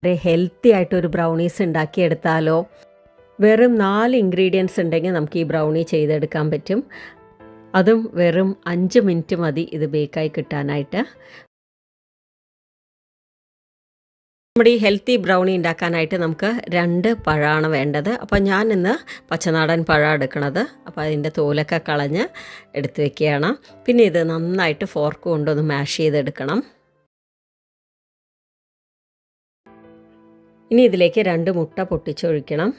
വളരെ ഹെൽത്തി ആയിട്ടൊരു ബ്രൗണീസ് ഉണ്ടാക്കിയെടുത്താലോ. വെറും 4 ഇൻഗ്രീഡിയൻസ് ഉണ്ടെങ്കിൽ നമുക്ക് ഈ ബ്രൗണി ചെയ്തെടുക്കാൻ പറ്റും. അതും വെറും 5 മിനിറ്റ് മതി ഇത് ബേക്കായി കിട്ടാനായിട്ട്. നമ്മുടെ ഈ ഹെൽത്തി ബ്രൗണി ഉണ്ടാക്കാനായിട്ട് നമുക്ക് 2 പഴമാണ് വേണ്ടത്. അപ്പോൾ ഞാൻ ഇന്ന് പച്ചനാടൻ പഴം എടുക്കണത്. അപ്പോൾ അതിൻ്റെ തോലൊക്കെ കളഞ്ഞ് എടുത്ത് വെക്കുകയാണ്. പിന്നെ ഇത് നന്നായിട്ട് ഫോർക്ക് കൊണ്ടൊന്ന് മാഷ് ചെയ്തെടുക്കണം. ഇനി ഇതിലേക്ക് 2 മുട്ട പൊട്ടിച്ചൊഴിക്കണം.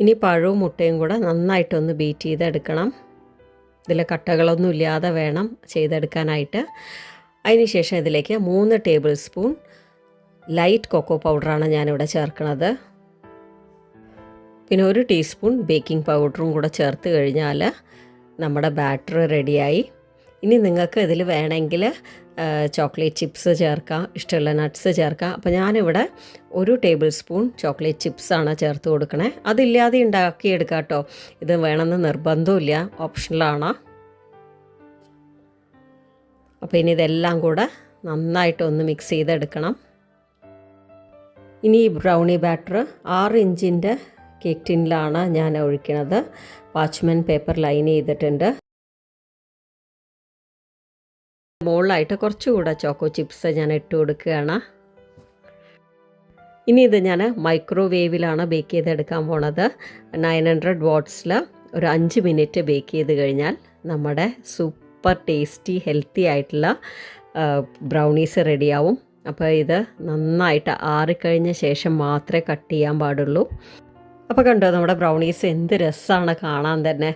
ഇനി പഴവും മുട്ടയും കൂടെ നന്നായിട്ടൊന്ന് ബീറ്റ് ചെയ്തെടുക്കണം. ഇതിൽ കട്ടകളൊന്നും ഇല്ലാതെ വേണം ചെയ്തെടുക്കാനായിട്ട്. അതിനുശേഷം ഇതിലേക്ക് 3 ടേബിൾ സ്പൂൺ ലൈറ്റ് കൊക്കോ പൗഡറാണ് ഞാനിവിടെ ചേർക്കുന്നത്. പിന്നെ 1 ടീസ്പൂൺ ബേക്കിംഗ് പൗഡറും കൂടെ ചേർത്ത് കഴിഞ്ഞാൽ നമ്മുടെ ബാറ്റർ റെഡിയായി. ഇനി നിങ്ങൾക്ക് ഇതിൽ വേണമെങ്കിൽ ചോക്ലേറ്റ് ചിപ്സ് ചേർക്കാം, ഇഷ്ടമുള്ള നട്ട്സ് ചേർക്കാം. അപ്പോൾ ഞാനിവിടെ 1 ടേബിൾ സ്പൂൺ ചോക്ലേറ്റ് ചിപ്സാണ് ചേർത്ത് കൊടുക്കണേ. അതില്ലാതെ ഉണ്ടാക്കിയെടുക്കാം കേട്ടോ. ഇത് വേണമെന്ന് നിർബന്ധമില്ല, ഓപ്ഷണലാണ്. അപ്പോൾ ഇനി ഇതെല്ലാം കൂടെ നന്നായിട്ടൊന്ന് മിക്സ് ചെയ്തെടുക്കണം. ഇനി ഈ ബ്രൗണി ബാറ്റർ 6 ഇഞ്ചിൻ്റെ കേക്ക് ടിന്നിലാണ് ഞാൻ ഒഴിക്കുന്നത്. പാച്ച്മെൻറ്റ് പേപ്പർ ലൈൻ ചെയ്തിട്ടുണ്ട്. മുകളിലായിട്ട് കുറച്ചുകൂടെ ചോക്കോ ചിപ്സ് ഞാൻ ഇട്ട് കൊടുക്കുകയാണ്. ഇനി ഇത് ഞാൻ മൈക്രോവേവിലാണ് ബേക്ക് ചെയ്തെടുക്കാൻ പോണത്. 900 വാട്ട്സിൽ ഒരു 5 മിനിറ്റ് ബേക്ക് ചെയ്ത് കഴിഞ്ഞാൽ നമ്മുടെ സൂപ്പർ ടേസ്റ്റി ഹെൽത്തി ആയിട്ടുള്ള ബ്രൗണീസ് റെഡിയാവും. അപ്പോൾ ഇത് നന്നായിട്ട് ആറിക്കഴിഞ്ഞ ശേഷം മാത്രമേ കട്ട് ചെയ്യാൻ പാടുള്ളൂ. അപ്പോൾ കണ്ടോ നമ്മുടെ ബ്രൗണീസ് എന്ത് രസമാണ് കാണാൻ തന്നെ.